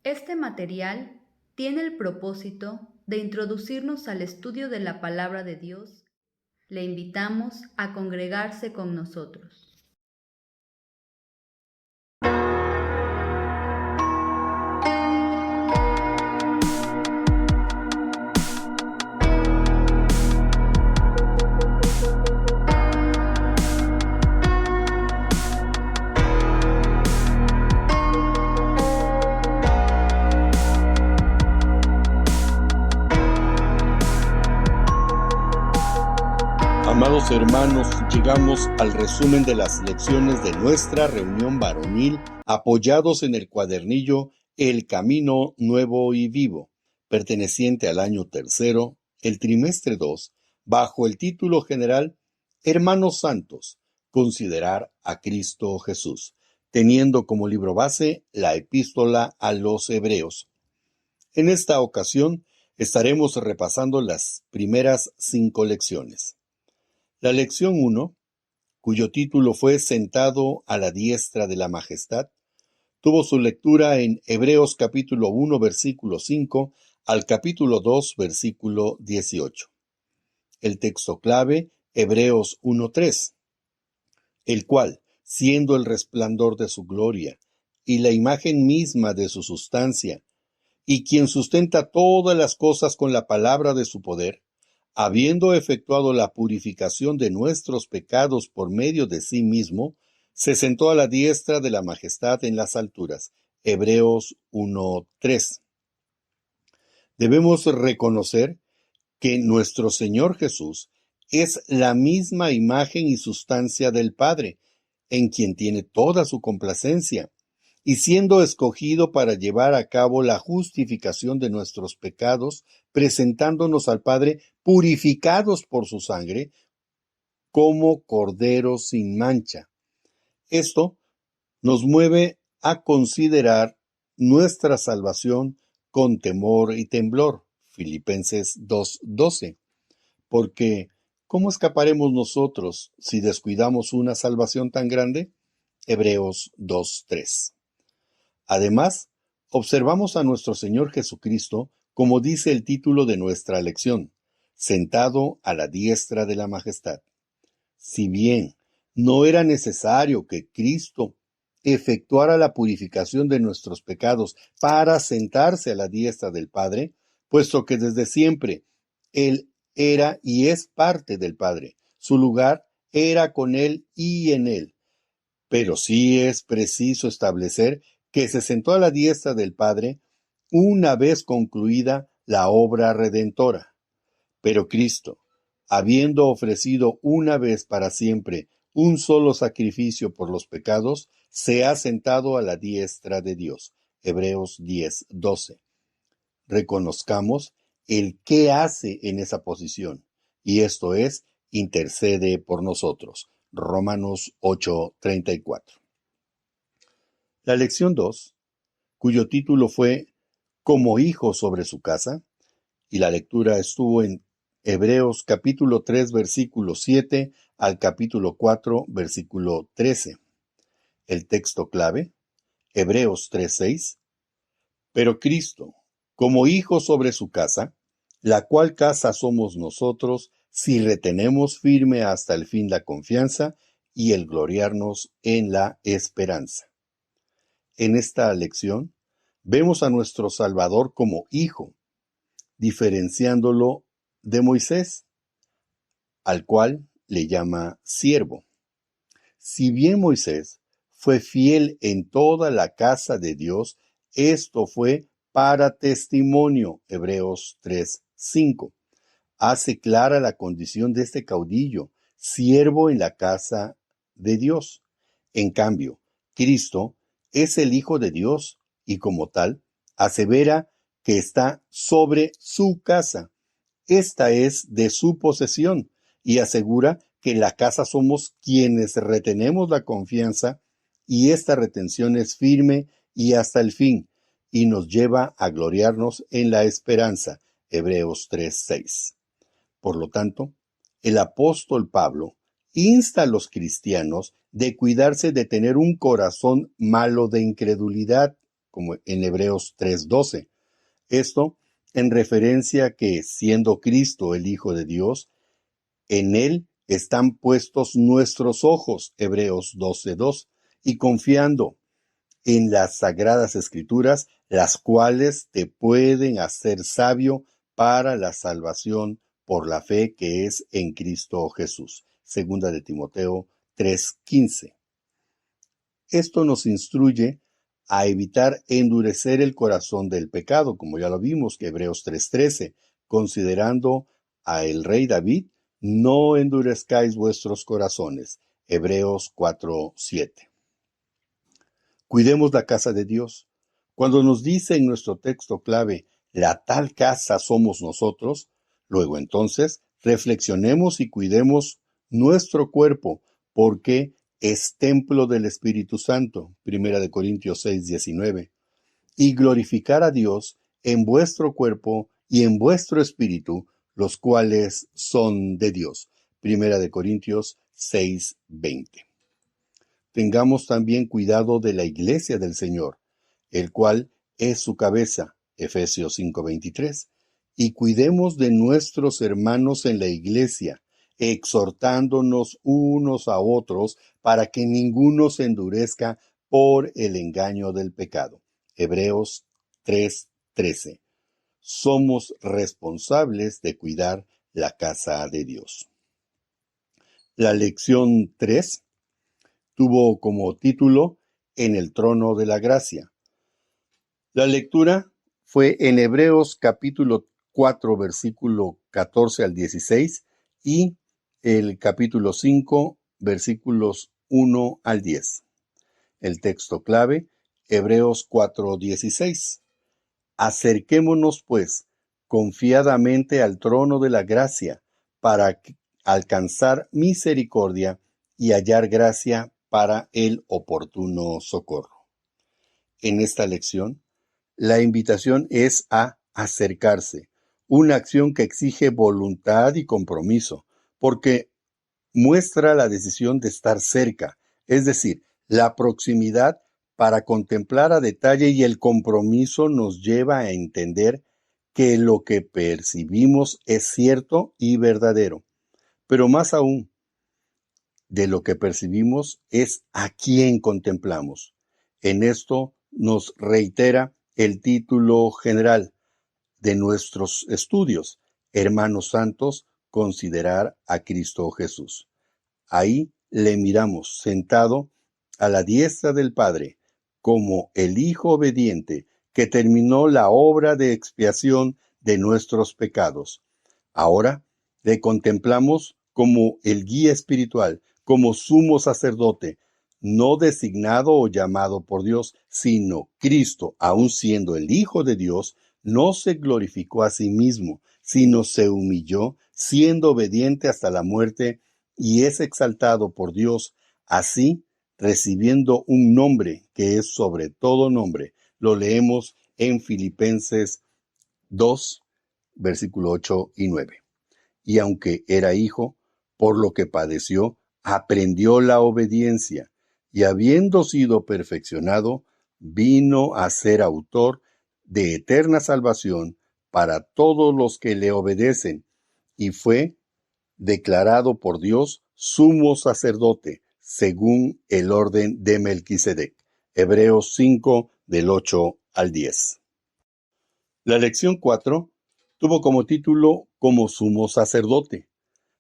Este material tiene el propósito de introducirnos al estudio de la palabra de Dios. Le invitamos a congregarse con nosotros. Amados hermanos, llegamos al resumen de las lecciones de nuestra reunión varonil, apoyados en el cuadernillo El Camino Nuevo y Vivo, perteneciente al año tercero, el trimestre 2, bajo el título general Hermanos Santos, considerar a Cristo Jesús, teniendo como libro base la Epístola a los Hebreos. En esta ocasión estaremos repasando las primeras 5 lecciones. La lección 1, cuyo título fue Sentado a la diestra de la majestad, tuvo su lectura en Hebreos capítulo 1, versículo 5 al capítulo 2, versículo 18. El texto clave, Hebreos 1:3, el cual, siendo el resplandor de su gloria y la imagen misma de su sustancia, y quien sustenta todas las cosas con la palabra de su poder, habiendo efectuado la purificación de nuestros pecados por medio de sí mismo, se sentó a la diestra de la majestad en las alturas. Hebreos 1:3. Debemos reconocer que nuestro Señor Jesús es la misma imagen y sustancia del Padre, en quien tiene toda su complacencia, y siendo escogido para llevar a cabo la justificación de nuestros pecados, presentándonos al Padre purificados por su sangre, como corderos sin mancha. Esto nos mueve a considerar nuestra salvación con temor y temblor. Filipenses 2:12. Porque, ¿cómo escaparemos nosotros si descuidamos una salvación tan grande? Hebreos 2:3. Además, observamos a nuestro Señor Jesucristo, como dice el título de nuestra lección, sentado a la diestra de la majestad. Si bien no era necesario que Cristo efectuara la purificación de nuestros pecados para sentarse a la diestra del Padre, puesto que desde siempre Él era y es parte del Padre, su lugar era con Él y en Él. Pero sí es preciso establecer que se sentó a la diestra del Padre una vez concluida la obra redentora. Pero Cristo, habiendo ofrecido una vez para siempre un solo sacrificio por los pecados, se ha sentado a la diestra de Dios. Hebreos 10:12. Reconozcamos el qué hace en esa posición, y esto es, intercede por nosotros. Romanos 8:34. La lección 2, cuyo título fue Como hijo sobre su casa, y la lectura estuvo en Hebreos capítulo 3, versículo 7 al capítulo 4, versículo 13. El texto clave, Hebreos 3:6. Pero Cristo, como hijo sobre su casa, la cual casa somos nosotros, si retenemos firme hasta el fin la confianza y el gloriarnos en la esperanza. En esta lección, vemos a nuestro Salvador como hijo, diferenciándolo de Moisés, al cual le llama siervo. Si bien Moisés fue fiel en toda la casa de Dios, esto fue para testimonio. Hebreos 3:5. Hace clara la condición de este caudillo, siervo en la casa de Dios. En cambio, Cristo es el Hijo de Dios y como tal, asevera que está sobre su casa. Esta es de su posesión y asegura que la casa somos quienes retenemos la confianza y esta retención es firme y hasta el fin y nos lleva a gloriarnos en la esperanza. Hebreos 3:6. Por lo tanto, el apóstol Pablo insta a los cristianos de cuidarse de tener un corazón malo de incredulidad, como en Hebreos 3:12. Esto en referencia a que, siendo Cristo el Hijo de Dios, en Él están puestos nuestros ojos, Hebreos 12:2, y confiando en las sagradas escrituras, las cuales te pueden hacer sabio para la salvación por la fe que es en Cristo Jesús. Segunda de Timoteo 3:15. Esto nos instruye a evitar endurecer el corazón del pecado, como ya lo vimos, que Hebreos 3:13, considerando a el rey David, no endurezcáis vuestros corazones, Hebreos 4:7. Cuidemos la casa de Dios. Cuando nos dice en nuestro texto clave, la tal casa somos nosotros, luego entonces reflexionemos y cuidemos nuestro cuerpo, porque es templo del Espíritu Santo, 1 Corintios 6:19, y glorificar a Dios en vuestro cuerpo y en vuestro espíritu, los cuales son de Dios, 1 Corintios 6:20. Tengamos también cuidado de la iglesia del Señor, el cual es su cabeza, Efesios 5:23, y cuidemos de nuestros hermanos en la iglesia, exhortándonos unos a otros para que ninguno se endurezca por el engaño del pecado. Hebreos 3:13. Somos responsables de cuidar la casa de Dios. La lección 3 tuvo como título En el trono de la gracia. La lectura fue en Hebreos capítulo 4, versículo 14 al 16 y el capítulo 5, versículos 1 al 10. El texto clave, Hebreos 4:16. Acerquémonos, pues, confiadamente al trono de la gracia para alcanzar misericordia y hallar gracia para el oportuno socorro. En esta lección, la invitación es a acercarse, una acción que exige voluntad y compromiso, porque muestra la decisión de estar cerca, es decir, la proximidad para contemplar a detalle, y el compromiso nos lleva a entender que lo que percibimos es cierto y verdadero, pero más aún, de lo que percibimos es a quién contemplamos. En esto nos reitera el título general de nuestros estudios, Hermanos Santos, considerar a Cristo Jesús. Ahí le miramos sentado a la diestra del Padre, como el Hijo obediente que terminó la obra de expiación de nuestros pecados. Ahora le contemplamos como el guía espiritual, como sumo sacerdote, no designado o llamado por Dios, sino Cristo, aun siendo el Hijo de Dios, no se glorificó a sí mismo, sino se humilló, siendo obediente hasta la muerte, y es exaltado por Dios, así recibiendo un nombre que es sobre todo nombre. Lo leemos en Filipenses 2, versículo 8 y 9. Y aunque era hijo, por lo que padeció, aprendió la obediencia, y habiendo sido perfeccionado, vino a ser autor de eterna salvación para todos los que le obedecen, y fue declarado por Dios sumo sacerdote, según el orden de Melquisedec. Hebreos 5, del 8 al 10. La lección 4 tuvo como título Como sumo sacerdote.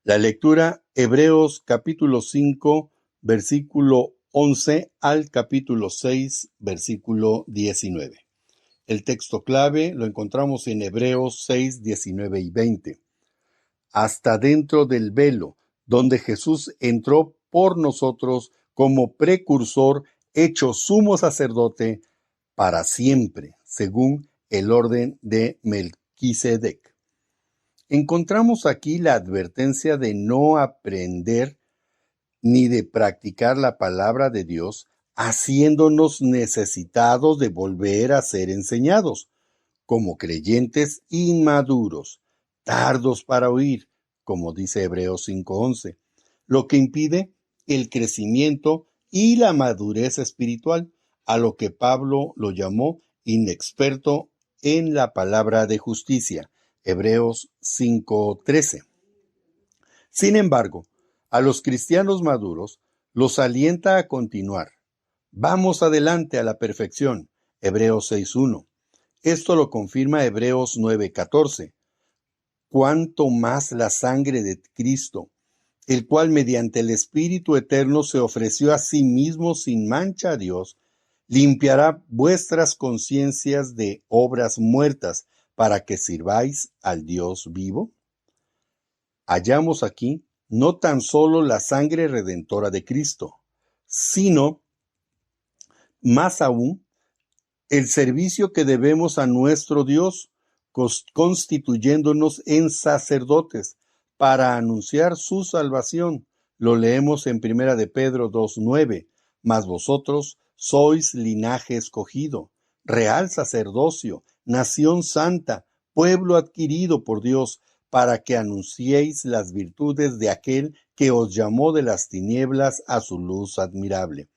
La lectura, Hebreos capítulo 5, versículo 11 al capítulo 6, versículo 19. El texto clave lo encontramos en Hebreos 6, 19 y 20. Hasta dentro del velo, donde Jesús entró por nosotros como precursor, hecho sumo sacerdote para siempre, según el orden de Melquisedec. Encontramos aquí la advertencia de no aprender ni de practicar la palabra de Dios, haciéndonos necesitados de volver a ser enseñados, como creyentes inmaduros, tardos para oír, como dice Hebreos 5:11, lo que impide el crecimiento y la madurez espiritual, a lo que Pablo lo llamó inexperto en la palabra de justicia. Hebreos 5:13. Sin embargo, a los cristianos maduros los alienta a continuar. Vamos adelante a la perfección. Hebreos 6:1. Esto lo confirma Hebreos 9:14. Cuanto más la sangre de Cristo, el cual mediante el Espíritu Eterno se ofreció a sí mismo sin mancha a Dios, limpiará vuestras conciencias de obras muertas para que sirváis al Dios vivo. Hallamos aquí no tan solo la sangre redentora de Cristo, sino, más aún, el servicio que debemos a nuestro Dios, constituyéndonos en sacerdotes para anunciar su salvación. Lo leemos en 1 de Pedro 2:9. Mas vosotros sois linaje escogido, real sacerdocio, nación santa, pueblo adquirido por Dios, para que anunciéis las virtudes de aquel que os llamó de las tinieblas a su luz admirable.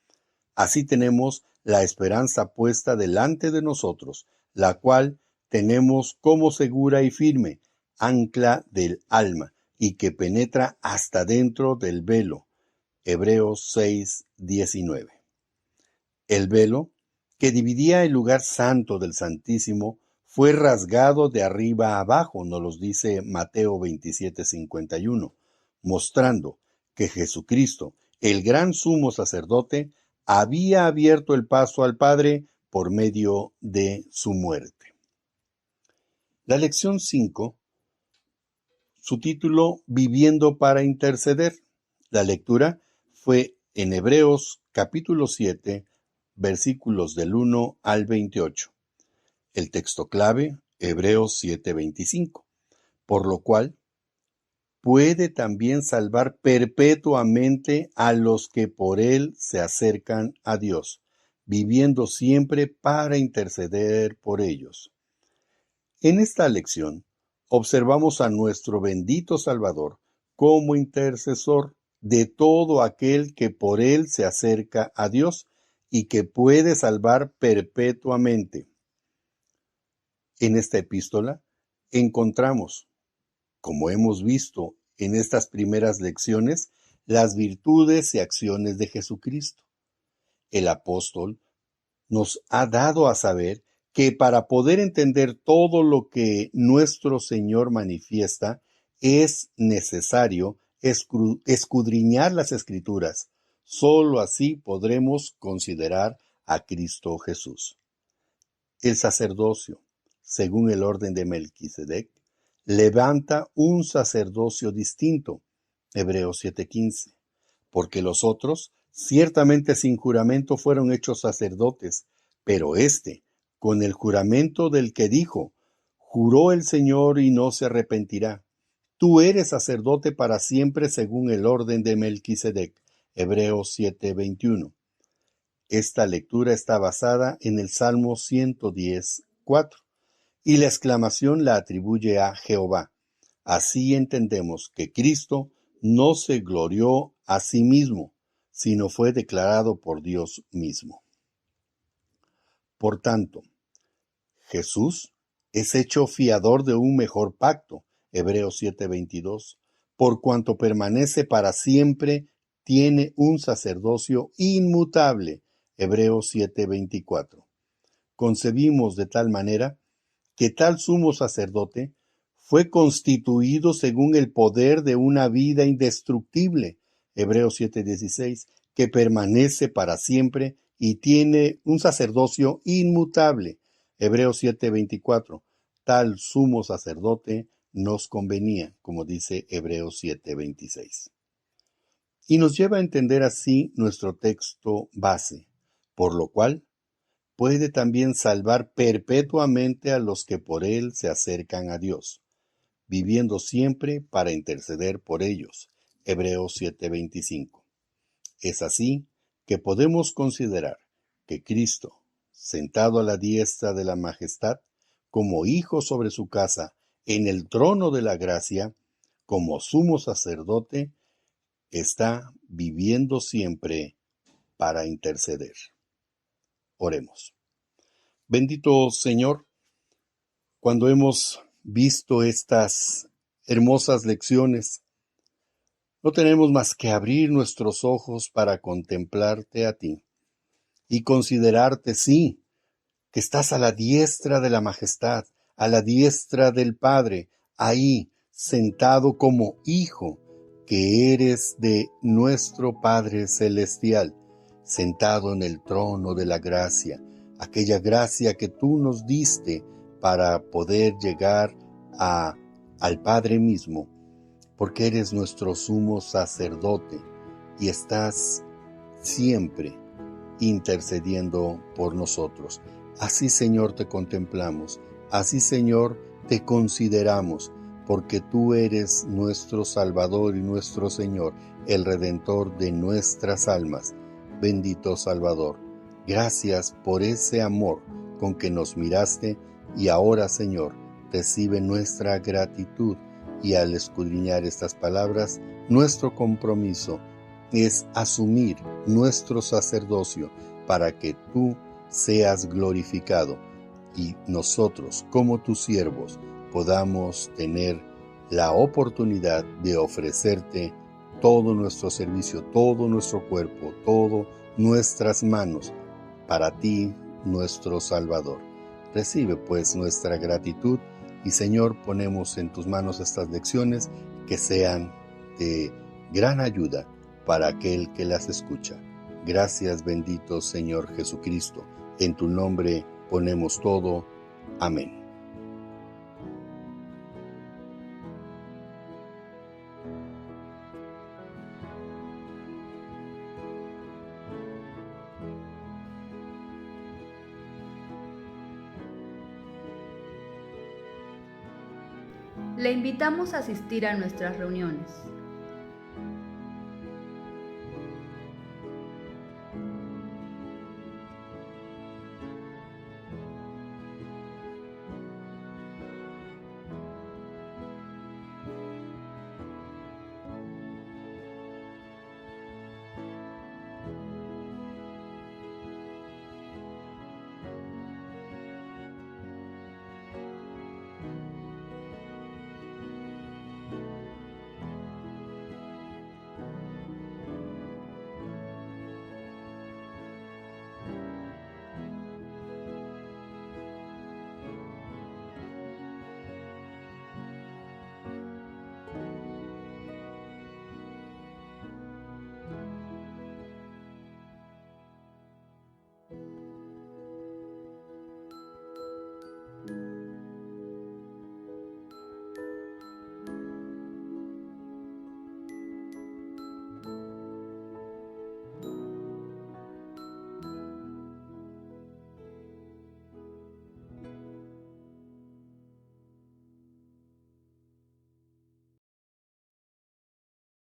Así tenemos la esperanza puesta delante de nosotros, la cual tenemos como segura y firme, ancla del alma, y que penetra hasta dentro del velo. Hebreos 6:19. El velo, que dividía el lugar santo del Santísimo, fue rasgado de arriba a abajo, nos los dice Mateo 27:51, mostrando que Jesucristo, el gran sumo sacerdote, había abierto el paso al Padre por medio de su muerte. La lección 5, su título, Viviendo para interceder. La lectura fue en Hebreos capítulo 7, versículos del 1 al 28. El texto clave, Hebreos 7:25, por lo cual puede también salvar perpetuamente a los que por él se acercan a Dios, viviendo siempre para interceder por ellos. En esta lección, observamos a nuestro bendito Salvador como intercesor de todo aquel que por él se acerca a Dios y que puede salvar perpetuamente. En esta epístola encontramos, como hemos visto en estas primeras lecciones, las virtudes y acciones de Jesucristo. El apóstol nos ha dado a saber que para poder entender todo lo que nuestro Señor manifiesta, es necesario escudriñar las Escrituras. Solo así podremos considerar a Cristo Jesús. El sacerdocio, según el orden de Melquisedec, levanta un sacerdocio distinto, Hebreos 7:15, porque los otros ciertamente sin juramento fueron hechos sacerdotes, pero éste, con el juramento del que dijo, juró el Señor y no se arrepentirá. Tú eres sacerdote para siempre según el orden de Melquisedec, Hebreos 7:21. Esta lectura está basada en el Salmo 110:4. Y la exclamación la atribuye a Jehová. Así entendemos que Cristo no se glorió a sí mismo, sino fue declarado por Dios mismo. Por tanto, Jesús es hecho fiador de un mejor pacto, Hebreos 7:22, por cuanto permanece para siempre, tiene un sacerdocio inmutable, Hebreos 7:24. Concebimos de tal manera que tal sumo sacerdote fue constituido según el poder de una vida indestructible, Hebreos 7:16, que permanece para siempre y tiene un sacerdocio inmutable, Hebreos 7:24. Tal sumo sacerdote nos convenía, como dice Hebreos 7:26. Y nos lleva a entender así nuestro texto base, por lo cual puede también salvar perpetuamente a los que por él se acercan a Dios, viviendo siempre para interceder por ellos. Hebreos 7:25. Es así que podemos considerar que Cristo, sentado a la diestra de la majestad, como hijo sobre su casa, en el trono de la gracia, como sumo sacerdote, está viviendo siempre para interceder. Oremos. Bendito Señor, cuando hemos visto estas hermosas lecciones, no tenemos más que abrir nuestros ojos para contemplarte a ti y considerarte, sí, que estás a la diestra de la majestad, a la diestra del Padre, ahí, sentado como Hijo, que eres de nuestro Padre Celestial, sentado en el trono de la gracia, aquella gracia que tú nos diste para poder llegar al Padre mismo, porque eres nuestro sumo sacerdote y estás siempre intercediendo por nosotros. Así, Señor, te contemplamos, así, Señor, te consideramos, porque tú eres nuestro Salvador y nuestro Señor, el Redentor de nuestras almas. Bendito Salvador, gracias por ese amor con que nos miraste y ahora, Señor, recibe nuestra gratitud y al escudriñar estas palabras, nuestro compromiso es asumir nuestro sacerdocio para que tú seas glorificado y nosotros, como tus siervos, podamos tener la oportunidad de ofrecerte todo nuestro servicio, todo nuestro cuerpo, todo nuestras manos para ti, nuestro Salvador. Recibe pues nuestra gratitud y, Señor, ponemos en tus manos estas lecciones que sean de gran ayuda para aquel que las escucha. Gracias, bendito Señor Jesucristo. En tu nombre ponemos todo. Amén. Le invitamos a asistir a nuestras reuniones.